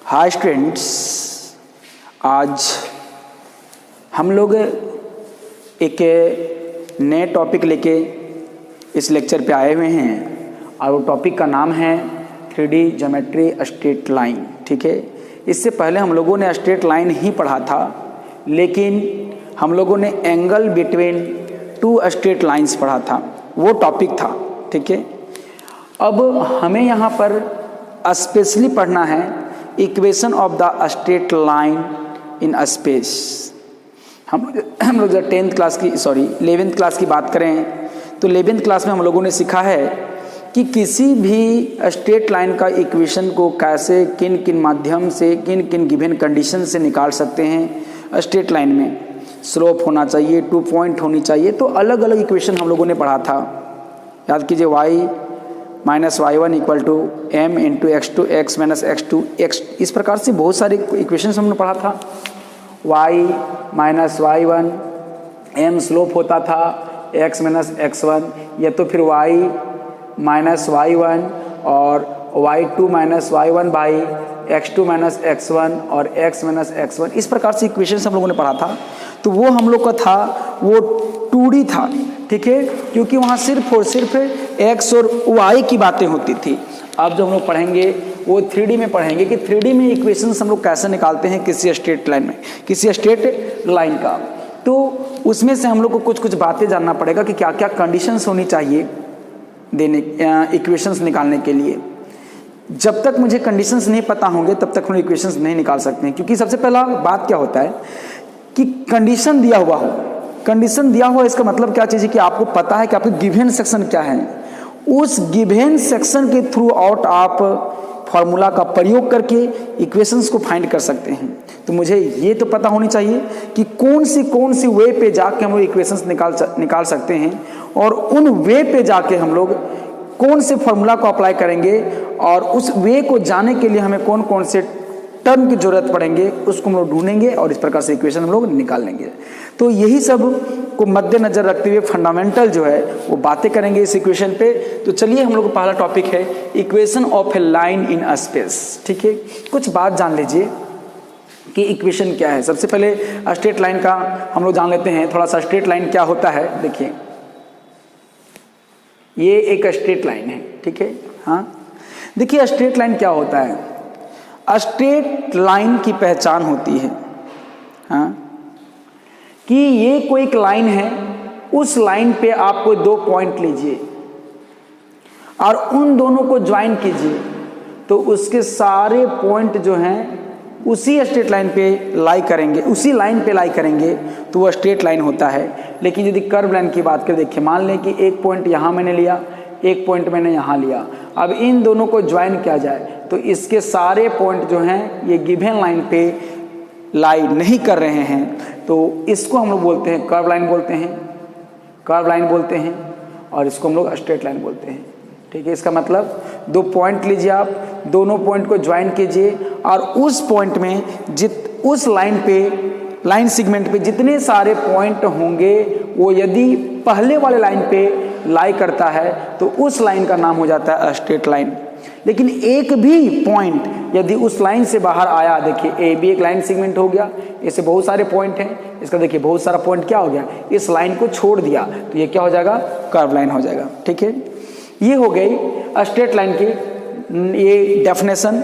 Hi students, आज हम लोग एक नए टॉपिक लेके इस लेक्चर पे आए हुए हैं और वो टॉपिक का नाम है 3D ज्योमेट्री स्ट्रेट लाइन। ठीक है, इससे पहले हम लोगों ने स्ट्रेट लाइन ही पढ़ा था, लेकिन हम लोगों ने angle between two straight lines पढ़ा था, वो टॉपिक था। ठीक है, अब हमें यहाँ पर स्पेशली पढ़ना है equation of the straight line in space. हम लोग जब 11th क्लास की बात करें तो 11th क्लास में हम लोगों ने सीखा है कि किसी भी स्ट्रेट लाइन का इक्वेशन को कैसे किन किन माध्यम से किन किन गिवन कंडीशन से निकाल सकते हैं। स्ट्रेट लाइन में स्लोप होना चाहिए, 2 पॉइंट होनी चाहिए, तो अलग अलग इक्वेशन हम लोगों ने पढ़ा था। याद कीजिए, y minus y1 equal to m into x2 x minus x2 x, इस प्रकार से बहुत सारे इक्वेशन हमने पढ़ा था। y minus y1 m slope होता था x माइनस x1, या तो फिर y माइनस y1 और y2 minus y1 by x2 minus x1 और x माइनस x1, इस प्रकार से इक्वेशन हम लोगों ने पढ़ा था। तो वो हम लोग का था, वो 2D था। ठीक है, क्योंकि वहाँ सिर्फ और सिर्फ x और y की बातें होती थी। अब जो हम लोग पढ़ेंगे वो 3D में पढ़ेंगे कि 3D में इक्वेशंस हम लोग कैसे निकालते हैं किसी स्ट्रेट लाइन में, किसी स्ट्रेट लाइन का। तो उसमें से हम लोग को कुछ कुछ बातें जानना पड़ेगा कि क्या क्या कंडीशंस होनी चाहिए देने इक्वेशंस निकालने के लिए। जब तक मुझे कंडीशंस नहीं पता होंगे तब तक हम इक्वेशंस नहीं निकाल सकते हैं, क्योंकि सबसे पहला बात क्या होता है कि कंडीशन दिया हुआ हो। कंडीशन दिया हुआ इसका मतलब क्या चीज़ है कि आपको पता है कि आपके गिवन सेक्शन क्या है, उस गिवन सेक्शन के थ्रू आउट आप फॉर्मूला का प्रयोग करके इक्वेशंस को फाइंड कर सकते हैं। तो मुझे ये तो पता होनी चाहिए कि कौन सी वे पे जाके हम लोग इक्वेशंस निकाल सकते हैं, और उन वे पे जाके हम लोग कौन से फॉर्मूला को अप्लाई करेंगे, और उस वे को जाने के लिए हमें कौन कौन से टर्म की जरूरत पड़ेंगे उसको हम लोग ढूंढेंगे, और इस प्रकार से इक्वेशन हम लोग निकाल लेंगे। तो यही सब को मद्देनजर रखते हुए फंडामेंटल जो है वो बातें करेंगे इस इक्वेशन पे। तो चलिए, हम लोग का पहला टॉपिक है equation of a line in a space. ठीक है, कुछ बात जान लीजिए कि इक्वेशन क्या है। सबसे पहले स्ट्रेट लाइन का हम लोग जान लेते हैं थोड़ा सा। स्ट्रेट लाइन क्या होता है, देखिए ये एक स्ट्रेट लाइन है। ठीक है, हाँ, देखिए स्ट्रेट लाइन क्या होता है। स्ट्रेट लाइन की पहचान होती है, हाँ, कि ये कोई एक लाइन है, उस लाइन पे आप कोई 2 पॉइंट लीजिए और उन दोनों को ज्वाइन कीजिए, तो उसके सारे पॉइंट जो हैं उसी स्ट्रेट लाइन पे लाई करेंगे, उसी लाइन पे लाई करेंगे, तो वो स्ट्रेट लाइन होता है। लेकिन यदि कर्व लाइन की बात करें, देखिए मान लें कि एक पॉइंट यहाँ मैंने लिया, एक पॉइंट मैंने यहाँ लिया, अब इन दोनों को ज्वाइन किया जाए तो इसके सारे पॉइंट जो हैं ये गिवन लाइन पे लाई नहीं कर रहे हैं, तो इसको हम लोग बोलते हैं कर्व लाइन बोलते हैं, कर्व लाइन बोलते हैं, और इसको हम लोग स्ट्रेट लाइन बोलते हैं। ठीक है, इसका मतलब 2 पॉइंट लीजिए, आप दोनों पॉइंट को ज्वाइन कीजिए, और उस पॉइंट में उस लाइन पे, लाइन सेगमेंट पे जितने सारे पॉइंट होंगे वो यदि पहले वाले लाइन पे लाई करता है तो उस लाइन का नाम हो जाता है स्ट्रेट लाइन। लेकिन एक भी पॉइंट यदि उस लाइन से बाहर आया, देखिए ए भी एक लाइन सेगमेंट हो गया, इससे बहुत सारे पॉइंट हैं, इसका देखिए बहुत सारा पॉइंट क्या हो गया, इस लाइन को छोड़ दिया, तो ये क्या हो जाएगा, कर्व लाइन हो जाएगा। ठीक है, ये हो गई स्ट्रेट लाइन की ये डेफिनेशन।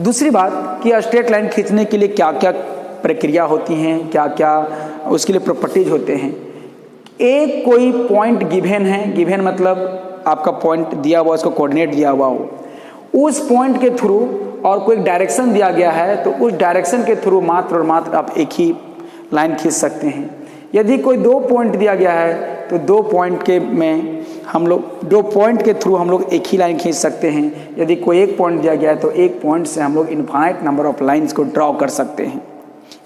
दूसरी बात कि स्ट्रेट लाइन खींचने के लिए क्या क्या प्रक्रिया होती हैं, क्या क्या उसके लिए प्रॉपर्टीज होते हैं। एक कोई पॉइंट गिवन है, गिवन मतलब आपका पॉइंट दिया हुआ, उसको कोऑर्डिनेट दिया हुआ हो, उस पॉइंट के थ्रू और कोई डायरेक्शन दिया गया है, तो उस डायरेक्शन के थ्रू मात्र और मात्र आप एक ही लाइन खींच सकते हैं। यदि कोई 2 पॉइंट दिया गया है तो 2 पॉइंट के में हम लोग 2 पॉइंट के थ्रू हम लोग एक ही लाइन खींच सकते हैं। यदि कोई 1 पॉइंट दिया गया है तो 1 पॉइंट से हम लोग इनफाइनाइट नंबर ऑफ लाइन्स को ड्रॉ कर सकते हैं।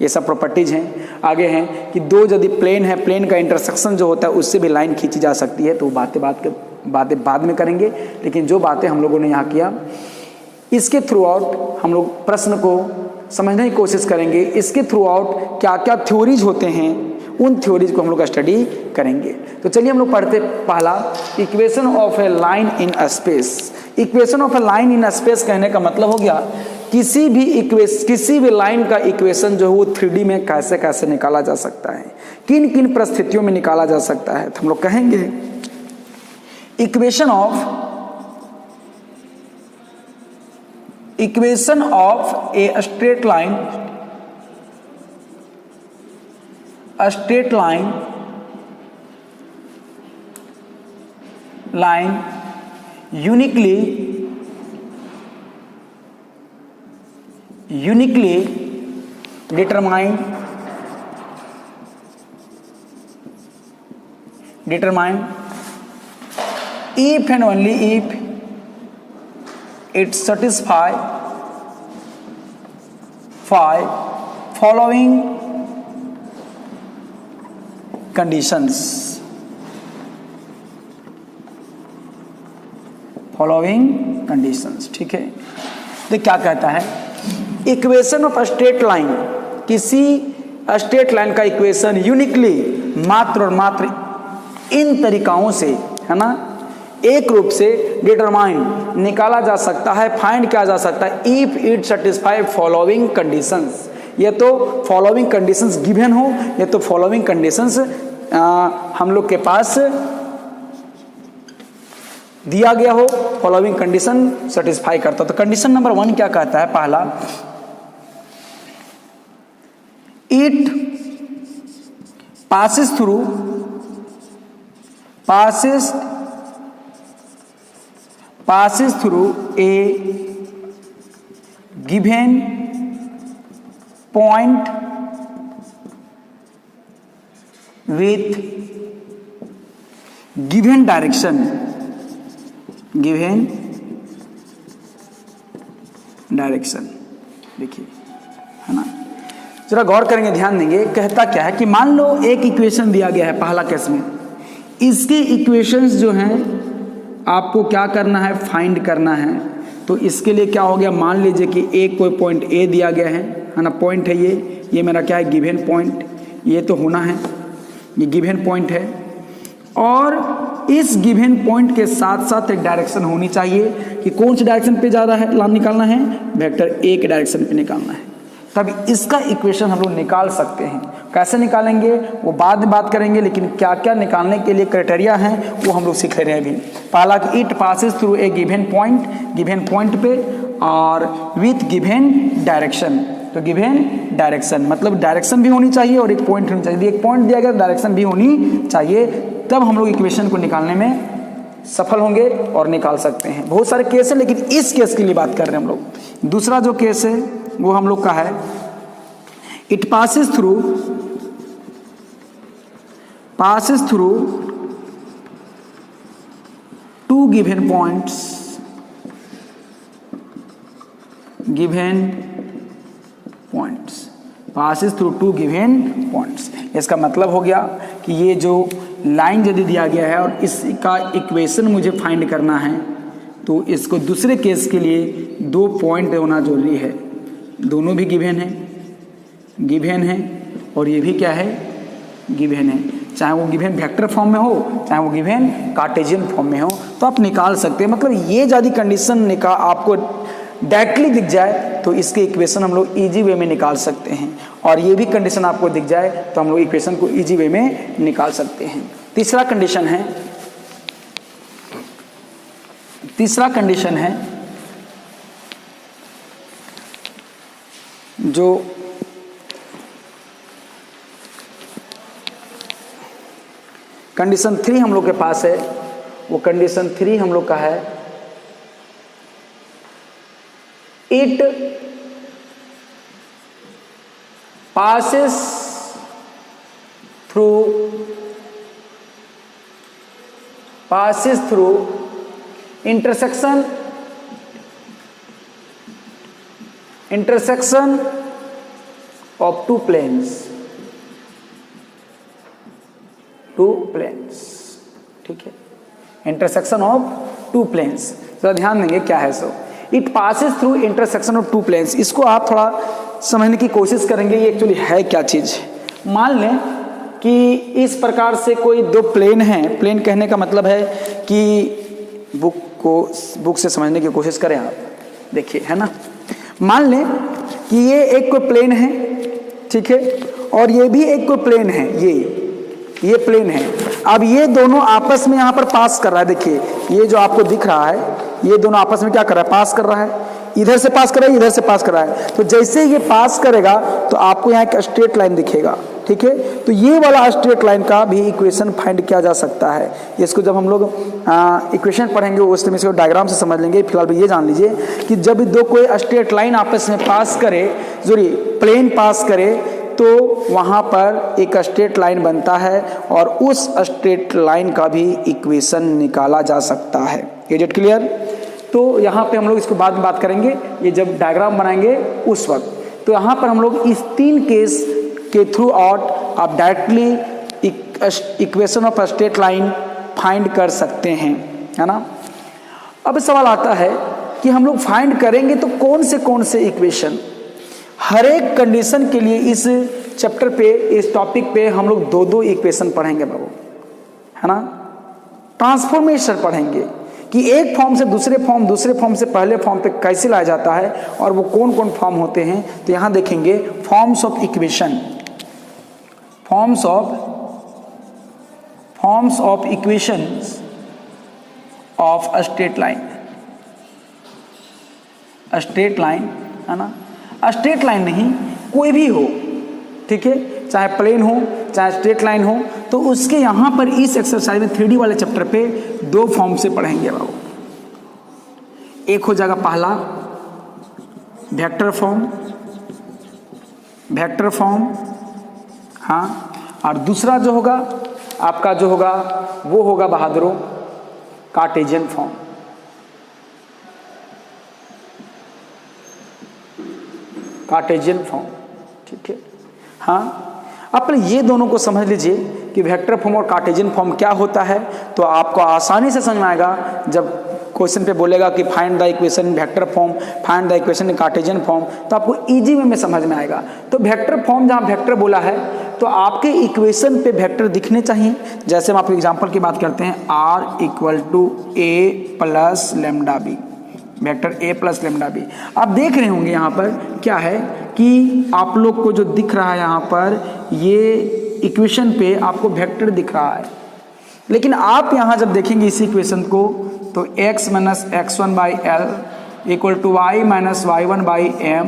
ये सब प्रॉपर्टीज हैं। आगे हैं कि 2 यदि प्लेन है, प्लेन का इंटरसेक्शन जो होता है उससे भी लाइन खींची जा सकती है, तो बातें बाद में करेंगे। लेकिन जो बातें हम लोगों ने यहाँ किया, इसके थ्रू आउट हम लोग प्रश्न को समझने की कोशिश करेंगे। इसके थ्रू आउट क्या क्या थ्योरीज होते हैं, उन थ्योरीज को हम लोग स्टडी करेंगे। तो चलिए हम लोग पढ़ते पहला equation of a line in a space. Equation of a line in a space कहने का मतलब हो गया किसी भी लाइन का इक्वेशन जो है वो 3D में कैसे कैसे निकाला जा सकता है, किन किन परिस्थितियों में निकाला जा सकता है। तो हम लोग कहेंगे equation of a straight line uniquely determined if and only if it satisfies following conditions। ठीक है। तो क्या कहता है, इक्वेशन ऑफ स्ट्रेट लाइन, किसी स्ट्रेट लाइन का इक्वेशन यूनिकली, मात्र और मात्र इन तरीकाओं से, है ना, एक रूप से डिटरमाइन निकाला जा सकता है, फाइंड किया जा सकता है, if it satisfy following conditions. ये तो फॉलोइंग कंडीशंस गिवन हो, ये तो फॉलोइंग कंडीशंस हम लोग के पास दिया गया हो, फॉलोइंग कंडीशन सेटिस्फाई करता। तो कंडीशन नंबर 1 क्या कहता है, पहला, it passes through a given point with given direction। देखिए, है ना, जरा गौर करेंगे, ध्यान देंगे। कहता क्या है कि मान लो एक इक्वेशन दिया गया है पहला केस में, इसके इक्वेशंस जो हैं आपको क्या करना है, फाइंड करना है। तो इसके लिए क्या हो गया, मान लीजिए कि एक कोई पॉइंट ए दिया गया है ना, पॉइंट है ये मेरा क्या है, गिवन पॉइंट, ये तो होना है, ये गिवन पॉइंट है। और इस गिवन पॉइंट के साथ साथ एक डायरेक्शन होनी चाहिए कि कौन सी डायरेक्शन पे जा रहा है, लाइन निकालना है, वेक्टर ए के डायरेक्शन पे निकालना है। तब इसका इक्वेशन हम लोग निकाल सकते हैं। कैसे निकालेंगे वो बाद में बात करेंगे, लेकिन क्या क्या निकालने के लिए क्राइटेरिया हैं वो हम लोग सीख रहे हैं अभी। पहला कि it passes through a given point पे और विथ गिवन डायरेक्शन। तो गिवन डायरेक्शन मतलब डायरेक्शन भी होनी चाहिए और एक पॉइंट होनी चाहिए। एक पॉइंट दिया गया, डायरेक्शन भी होनी चाहिए, तब हम लोग इक्वेशन को निकालने में सफल होंगे और निकाल सकते हैं। बहुत सारे केस है, लेकिन इस केस के लिए बात कर रहे हैं हम लोग। दूसरा जो केस है वो हम लोग का है, it passes through two given points, passes through two given points. इसका मतलब हो गया कि ये जो लाइन यदि दिया गया है और इसका इक्वेशन मुझे फाइंड करना है, तो इसको दूसरे केस के लिए 2 पॉइंट होना जरूरी है। दोनों भी गिवन है और ये भी क्या है, गिवन है। चाहे वो गिवन वेक्टर फॉर्म में हो, चाहे वो गिवन कार्टेशियन फॉर्म में हो, तो आप निकाल सकते हैं। मतलब ये यदि कंडीशन आपको डायरेक्टली दिख जाए तो इसके इक्वेशन हम लोग इजी वे में निकाल सकते हैं, और ये भी कंडीशन आपको दिख जाए तो हम लोग इक्वेशन को इजी वे में निकाल सकते हैं। तीसरा कंडीशन है जो कंडीशन 3 हम लोग के पास है, वो कंडीशन 3 हम लोग का है, it passes through intersection of two planes। ठीक है, इंटरसेक्शन ऑफ 2 प्लेन्स। तो ध्यान देंगे क्या है so, it passes through intersection of 2 planes. इसको आप थोड़ा समझने की कोशिश करेंगे ये एक्चुअली है क्या चीज़। मान लें कि इस प्रकार से कोई 2 प्लेन हैं। प्लेन कहने का मतलब है कि बुक से समझने की कोशिश करें आप, देखिए, है ना। मान लें कि ये एक कोई प्लेन है, ठीक है, और ये भी एक कोई प्लेन है, ये प्लेन है। अब ये दोनों आपस में यहाँ पर पास कर रहा है। देखिए ये जो आपको दिख रहा है, ये दोनों आपस में क्या कर रहा है, पास कर रहा है। इधर से पास कर रहा है, इधर से पास कर रहा है। तो जैसे ये पास करेगा तो आपको यहाँ एक स्ट्रेट लाइन दिखेगा, ठीक है। तो ये वाला स्ट्रेट लाइन का भी इक्वेशन फाइंड किया जा सकता है। इसको जब हम लोग इक्वेशन पढ़ेंगे उस टाइम इसको डायग्राम से समझ लेंगे। फिलहाल ये जान लीजिए कि जब दो कोई स्ट्रेट लाइन आपस में पास करे, सॉरी प्लेन पास करे, तो वहाँ पर एक स्ट्रेट लाइन बनता है और उस स्ट्रेट लाइन का भी इक्वेशन निकाला जा सकता है। Is it clear? तो यहाँ पे हम लोग इसको बाद में बात करेंगे, ये जब डायग्राम बनाएंगे उस वक्त। तो यहाँ पर हम लोग इस 3 केस के थ्रू आउट आप directly equation of straight line find कर सकते हैं, है ना। अब सवाल आता है कि हम लोग फाइंड करेंगे तो कौन से इक्वेशन। हर एक कंडीशन के लिए इस चैप्टर पे, इस टॉपिक पे हम लोग 2 इक्वेशन पढ़ेंगे बाबू, है ना। ट्रांसफॉर्मेशन पढ़ेंगे कि एक फॉर्म से दूसरे फॉर्म से पहले फॉर्म पे कैसे लाया जाता है और वो कौन कौन फॉर्म होते हैं। तो यहाँ देखेंगे forms of equation, forms of equations of straight line, straight line, है ना। स्ट्रेट लाइन नहीं, कोई भी हो, ठीक है, चाहे प्लेन हो चाहे स्ट्रेट लाइन हो। तो उसके यहाँ पर इस एक्सरसाइज में 3D वाले चैप्टर पे 2 फॉर्म से पढ़ेंगे बाबू। एक हो जाएगा पहला वेक्टर फॉर्म, हाँ, और दूसरा जो होगा आपका जो होगा वो होगा बहादुरों कार्टेशियन फॉर्म। कार्टेशियन फॉर्म, ठीक है, हाँ। अपने ये दोनों को समझ लीजिए कि वेक्टर फॉर्म और कार्टेशियन फॉर्म क्या होता है, तो आपको आसानी से समझ में आएगा। जब क्वेश्चन पे बोलेगा कि find the equation vector form, find the equation Cartesian form, तो आपको इजी वे में समझ में आएगा। तो वेक्टर फॉर्म, जहाँ वेक्टर बोला है तो आपके इक्वेशन पे वेक्टर दिखने चाहिए। जैसे हम आपको एग्जांपल की बात करते हैं, r = a + λb, vector a + λb। आप देख रहे होंगे यहाँ पर क्या है कि आप लोग को जो दिख रहा है यहाँ पर, ये इक्वेशन पे आपको वेक्टर दिख रहा है। लेकिन आप यहाँ जब देखेंगे इस इक्वेशन को तो x - x1/l = y - y1/m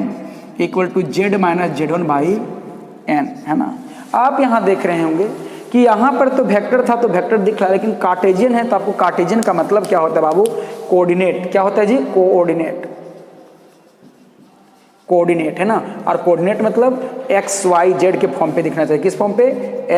= z - z1/n, है ना। आप यहाँ देख रहे होंगे कि यहाँ पर तो वेक्टर था तो वेक्टर दिख रहा है, लेकिन कार्टेशियन है तो आपको कार्टेशियन का मतलब क्या होता है बाबू, कोऑर्डिनेट। क्या होता है जी, कोऑर्डिनेट, है ना। और कोऑर्डिनेट मतलब x y z के फॉर्म पे दिखना चाहिए। किस फॉर्म पे,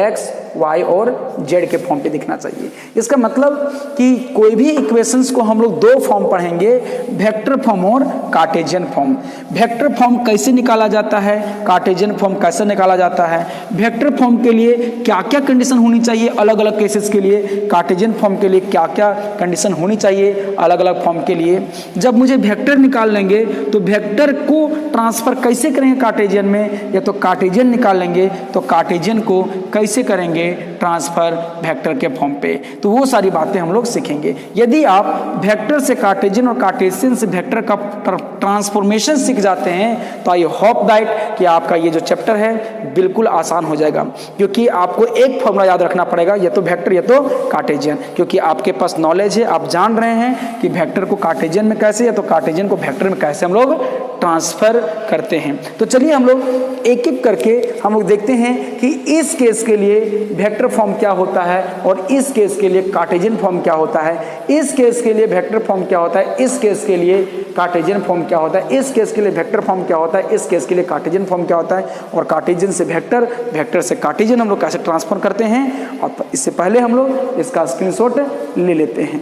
x y और z के फॉर्म पे दिखना चाहिए। इसका मतलब कि कोई भी इक्वेशंस को हम लोग 2 फॉर्म पढ़ेंगे, वेक्टर फॉर्म और कार्टेशियन फॉर्म। वेक्टर फॉर्म कैसे निकाला जाता है, कार्टेशियन फॉर्म कैसे निकाला जाता है, वेक्टर फॉर्म के लिए क्या क्या कंडीशन होनी चाहिए अलग अलग केसेस के लिए, कार्टेशियन फॉर्म के लिए क्या क्या कंडीशन होनी चाहिए अलग अलग फॉर्म के लिए। जब मुझे वेक्टर निकाल लेंगे तो वेक्टर को ट्रांसफर कैसे करेंगे कार्टेशियन में, या तो कार्टेशियन निकाल लेंगे तो कार्टेशियन को कैसे करेंगे ट्रांसफर वेक्टर के फॉर्म पे। तो वो सारी बातें हम लोग सीखेंगे। यदि आप वेक्टर से कार्टेशियन और कार्टेशियन से वेक्टर का ट्रांसफॉर्मेशन सीख जाते हैं तो आई होप दैट कि आपका ये जो चैप्टर है बिल्कुल आसान हो जाएगा, क्योंकि आपको एक फॉर्मूला याद रखना पड़ेगा, या तो वेक्टर या तो कार्टेशियन, क्योंकि आपके पास नॉलेज है, आप जान रहे हैं कि वेक्टर को कार्टेशियन में कैसे या तो कार्टेशियन को वेक्टर में कैसे हम लोग ट्रांसफर करते हैं। तो चलिए हम लोग एक एक करके हम लोग देखते हैं कि इस केस के लिए वेक्टर फॉर्म क्या होता है और इस केस के लिए कार्टेशियन फॉर्म क्या होता है, इस केस के लिए वेक्टर फॉर्म क्या होता है, इस केस के लिए कार्टेशियन फॉर्म क्या होता है, इस केस के लिए वेक्टर फॉर्म क्या होता है, इस केस के लिए कार्टेशियन फॉर्म क्या होता है, और कार्टेशियन से वेक्टर, वेक्टर से कार्टेशियन हम लोग कैसे ट्रांसफर करते हैं। और इससे पहले हम लोग इसका स्क्रीनशॉट ले लेते हैं।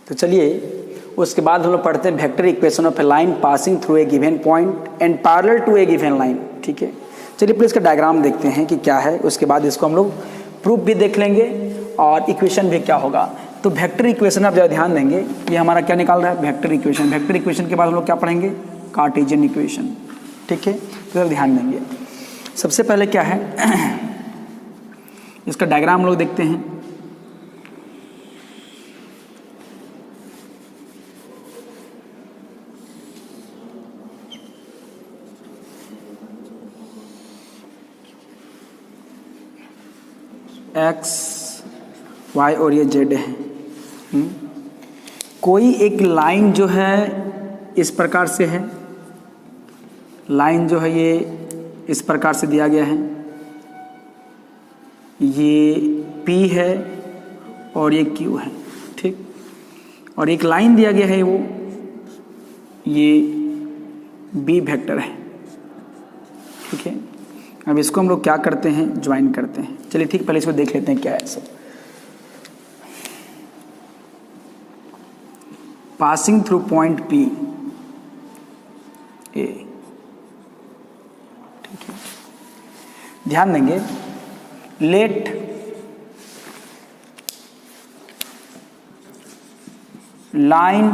तो चलिए उसके बाद हम लोग पढ़ते हैं vector equation of a line passing through a given point and parallel to a given line, ठीक है। चलिए प्लीज इसका डायग्राम देखते हैं कि क्या है, उसके बाद इसको हम लोग प्रूफ भी देख लेंगे और इक्वेशन भी क्या होगा। तो वेक्टर इक्वेशन आप ज़रा ध्यान देंगे, ये हमारा क्या निकाल रहा है, वेक्टर इक्वेशन। वेक्टर इक्वेशन के बाद हम लोग क्या पढ़ेंगे, कार्टेशियन इक्वेशन, ठीक है। तो ध्यान देंगे, सबसे पहले क्या है इसका डायग्राम हम लोग देखते हैं। एक्स वाई और ये जेड है। कोई एक लाइन जो है इस प्रकार से है, लाइन जो है ये इस प्रकार से दिया गया है, ये P है और ये Q है, ठीक। और एक लाइन दिया गया है, वो ये B वेक्टर है, ठीक है। अब इसको हम लोग क्या करते हैं, ज्वाइन करते हैं। चलिए ठीक, पहले इसको देख लेते हैं क्या है सब। Passing through point P A, ठीक है। ध्यान देंगे, let line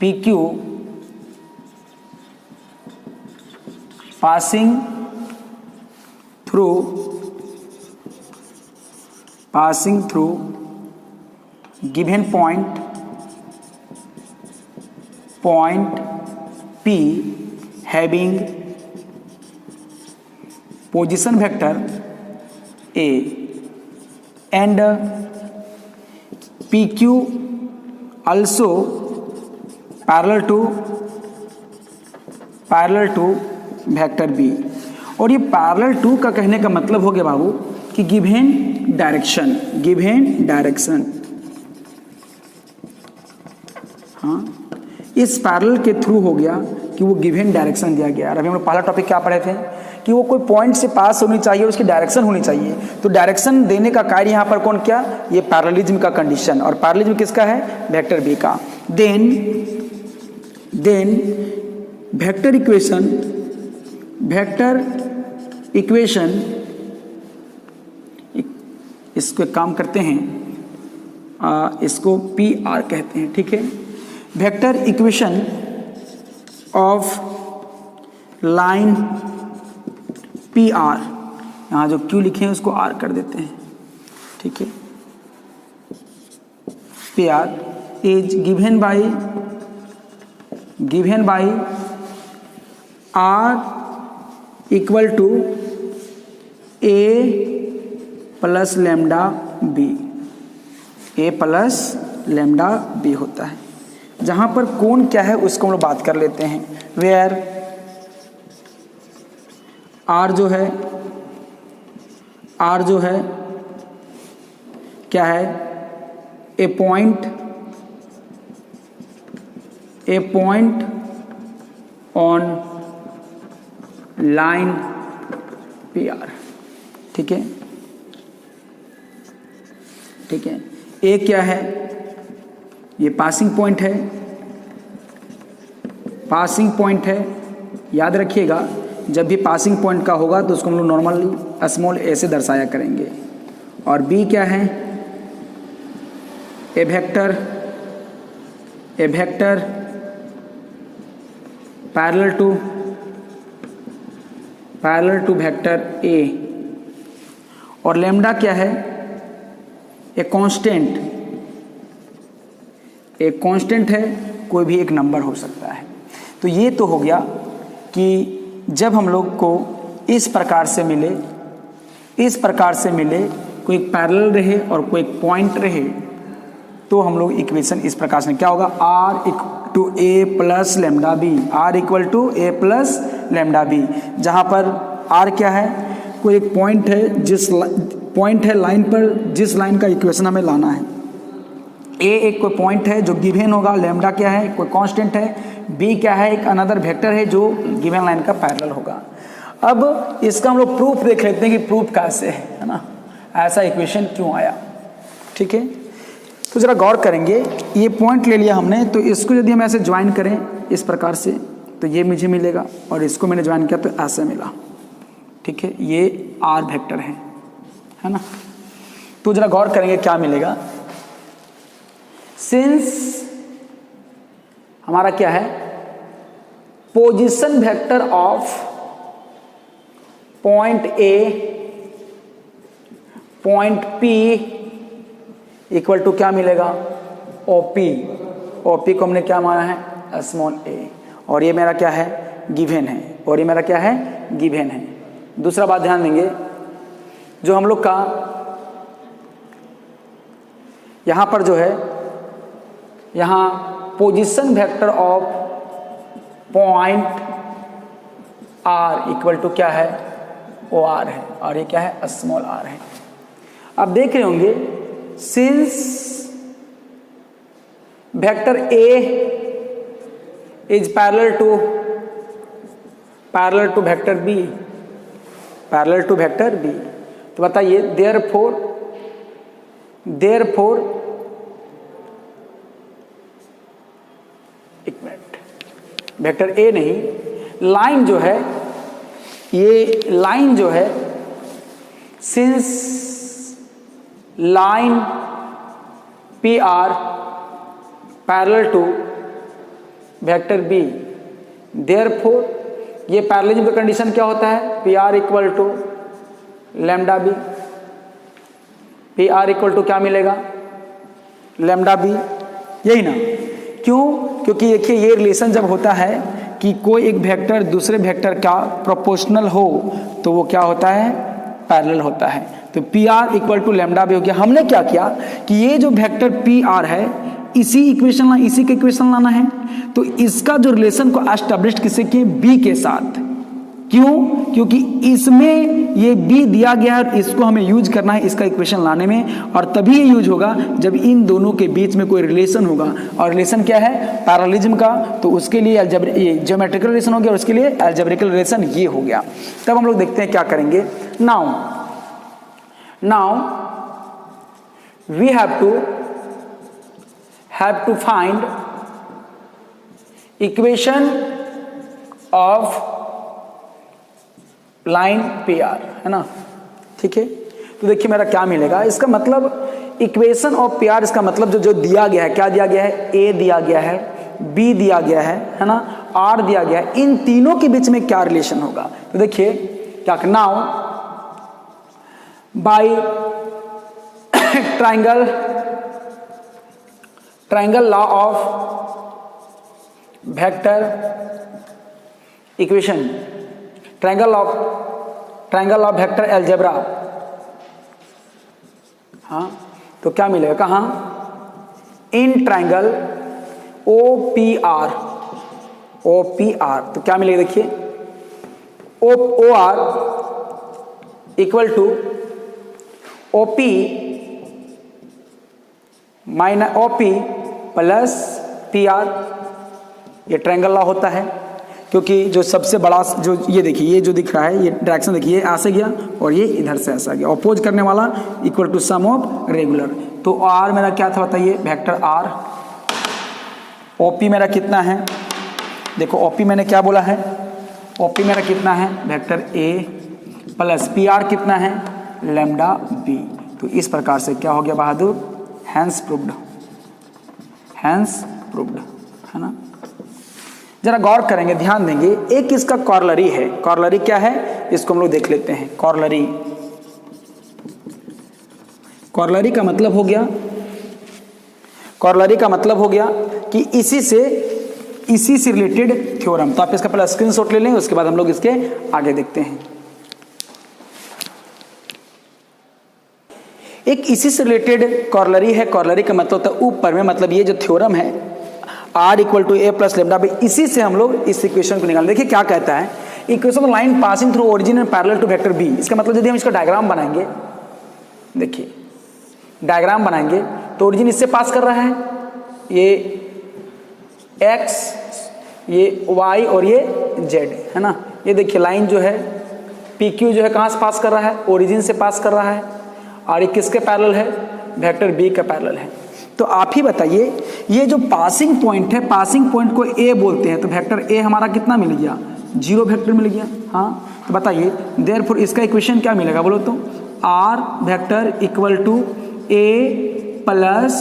PQ passing through given point P having position vector A and PQ also parallel to vector B। और ये पैरेलल टू का कहने का मतलब हो गया बाबू कि गिवन डायरेक्शन, हाँ, इस पैरेलल के थ्रू हो गया कि वो गिवन डायरेक्शन दिया गया। अभी हम लोग पहला टॉपिक क्या पढ़े थे कि वो कोई पॉइंट से पास होनी चाहिए, उसकी डायरेक्शन होनी चाहिए। तो डायरेक्शन देने का कार्य यहाँ पर कौन किया, ये पैरेललिज्म का कंडीशन। और पैरेललिज्म किसका है, वेक्टर B का। देन वेक्टर इक्वेशन इसको एक काम करते हैं, इसको PR कहते हैं, ठीक है। Vector equation of line PR, यहाँ जो Q लिखे हैं उसको R कर देते हैं, ठीक है। PR is given by R equal to A plus lambda B, A plus lambda B होता है। जहाँ पर कोण क्या है उसको हम लोग बात कर लेते हैं। वेयर R जो है क्या है, ए पॉइंट ऑन लाइन PR, ठीक है, ठीक है। ए क्या है, ये पासिंग पॉइंट है, याद रखिएगा जब भी पासिंग पॉइंट का होगा तो उसको हम लोग नॉर्मली स्मॉल a से दर्शाया करेंगे। और B क्या है, a vector parallel to vector A। और लैम्डा क्या है, ए कांस्टेंट है, कोई भी एक नंबर हो सकता है। तो ये तो हो गया कि जब हम लोग को इस प्रकार से मिले कोई पैरेलल रहे और कोई पॉइंट रहे, तो हम लोग इक्वेशन इस प्रकार से क्या होगा, R equal to A plus lambda B, R equal to A plus lambda B। जहाँ पर R क्या है, कोई एक पॉइंट है लाइन पर, जिस लाइन का इक्वेशन हमें लाना है। A एक कोई पॉइंट है जो गिवन होगा, लैम्डा क्या है, कोई कांस्टेंट है, B क्या है, एक अनदर वेक्टर है जो गिवन लाइन का पैरेलल होगा। अब इसका हम लोग प्रूफ देख लेते हैं कि प्रूफ कैसे है ना, ऐसा इक्वेशन क्यों आया, ठीक है। तो जरा गौर करेंगे, ये पॉइंट ले लिया हमने, तो इसको यदि हम ऐसे ज्वाइन करें इस प्रकार से तो ये मुझे मिलेगा, और इसको मैंने ज्वाइन किया तो ऐसे मिला, ठीक है। ये R वेक्टर है ना। तो जरा गौर करेंगे क्या मिलेगा। सिंस हमारा क्या है, position vector of point A point P equal to क्या मिलेगा, OP को हमने क्या माना है, स्मॉल a, और ये मेरा क्या है, गिवन है, और ये मेरा क्या है, गिवन है। दूसरा बात ध्यान देंगे, जो हम लोग का यहाँ पर जो है, यहाँ position vector of point R equal to क्या है, ओ आर है, और ये क्या है, स्मॉल आर है। आप देख रहे होंगे since vector A is parallel to vector B, तो बताइए देयरफॉर एक मिनट, वेक्टर ए नहीं, लाइन जो है, ये लाइन जो है, since line P R parallel to vector B, therefore ये पैरेललिज्म का कंडीशन क्या होता है, P R equal to lambda B, P R equal to क्या मिलेगा, लैम्डा बी, यही ना। क्यों? क्योंकि देखिए ये रिलेशन जब होता है कि कोई एक वेक्टर दूसरे वेक्टर का प्रोपोर्शनल हो तो वो क्या होता है, पैरेलल होता है। तो P R equal to lambda B हो गया। हमने क्या किया कि ये जो वेक्टर पी आर है इसी का इक्वेशन लाना है, तो इसका जो रिलेशन को एस्टैब्लिश किसे किए, बी के साथ। क्यों? क्योंकि इसमें ये बी दिया गया है और इसको हमें यूज करना है इसका इक्वेशन लाने में, और तभी ये यूज होगा जब इन दोनों के बीच में कोई रिलेशन होगा। और रिलेशन क्या है, पैरेललिज्म का, तो उसके लिए ज्योमेट्रिकल रिलेशन हो गया और उसके लिए अलजेब्रिकल रिलेशन ये हो गया। तब हम लोग देखते हैं क्या करेंगे। Now we have to find equation of line PR, है ना, ठीक है। तो देखिए मेरा क्या मिलेगा, इसका मतलब इक्वेशन ऑफ PR, इसका मतलब जो दिया गया है, क्या दिया गया है, A दिया गया है, B दिया गया है ना, R दिया गया है, इन तीनों के बीच में क्या रिलेशन होगा। तो देखिए क्या, now by triangle law of vector equation, triangle of vector algebra, हाँ, तो क्या मिलेगा, कहाँ, इन ट्राइंगल OPR, तो क्या मिलेगा, देखिए OR इक्वल टू OP minus OP plus PR, ये ट्रायंगल लॉ होता है। क्योंकि जो सबसे बड़ा जो ये देखिए, ये जो दिख रहा है, ये डायरेक्शन देखिए, ये ऐसे गया और ये इधर से ऐसा गया, अपोज करने वाला equal to sum of regular. तो R मेरा क्या था बताइए, वेक्टर R, OP मेरा कितना है, देखो OP मैंने क्या बोला है, OP मेरा कितना है, वेक्टर A प्लस PR कितना है, लैम्डा B। तो इस प्रकार से क्या हो गया बहादुर, हैंस प्रूव्ड, है ना। जरा गौर करेंगे, ध्यान देंगे, एक इसका कॉर्लरी है, कॉर्लरी क्या है, इसको हम लोग देख लेते हैं। कॉर्लरी का मतलब हो गया कि इसी से रिलेटेड थ्योरम। तो आप इसका पहले स्क्रीनशॉट ले लें, उसके बाद हम लोग इसके आगे देखते हैं। एक इसी से रिलेटेड कॉर्लरी है। कॉर्लरी का मतलब होता है ऊपर में, मतलब ये जो थ्योरम है R equal to A plus lambda B, इसी से हम लोग इस इक्वेशन को निकालें। देखिए क्या कहता है, equation of line passing through origin and parallel to vector B। इसका मतलब यदि हम इसका डायग्राम बनाएंगे, देखिए डायग्राम बनाएंगे तो ओरिजिन इससे पास कर रहा है, ये X, ये Y और ये Z, है ना। ये देखिए लाइन जो है PQ जो है कहाँ से पास कर रहा है, ओरिजिन से पास कर रहा है, और ये किसके पैरेलल है, वेक्टर B का पैरेलल है। तो आप ही बताइए, ये जो पासिंग पॉइंट है, पासिंग पॉइंट को A बोलते हैं, तो वेक्टर A हमारा कितना मिल गया, 0 वेक्टर मिल गया, हाँ। तो बताइए देयरफॉर इसका इक्वेशन क्या मिलेगा, बोलो तो, R vector equal to A plus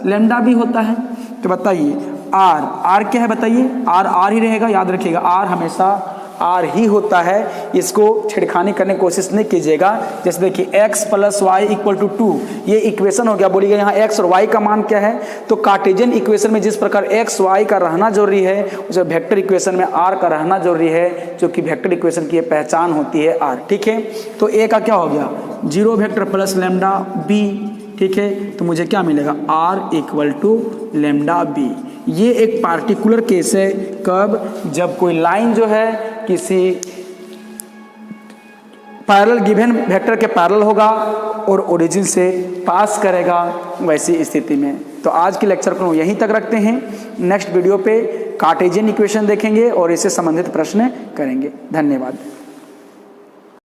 lambda B होता है। तो बताइए R क्या है, बताइए R ही रहेगा, याद रखिएगा R हमेशा R ही होता है, इसको छेड़खानी करने की कोशिश नहीं कीजिएगा। जैसे देखिए x plus Y equal to 2, ये इक्वेशन हो गया। बोलिएगा यहाँ x और y का मान क्या है, तो कार्टेशियन इक्वेशन में जिस प्रकार x y का रहना जरूरी है, उसे वेक्टर इक्वेशन में r का रहना जरूरी है, जो कि वेक्टर इक्वेशन की पहचान होती है r, ठीक है। तो a का क्या हो गया, zero vector plus lambda B, ठीक है, तो मुझे क्या मिलेगा, R equal to lambda B. ये एक पार्टिकुलर केस है, कब, जब कोई लाइन जो है किसी पैरेलल गिवन वेक्टर के पैरेलल होगा और ओरिजिन से पास करेगा, वैसी स्थिति में। तो आज के लेक्चर को यहीं तक रखते हैं। नेक्स्ट वीडियो पे कार्टेशियन इक्वेशन देखेंगे और इससे संबंधित प्रश्न करेंगे। धन्यवाद।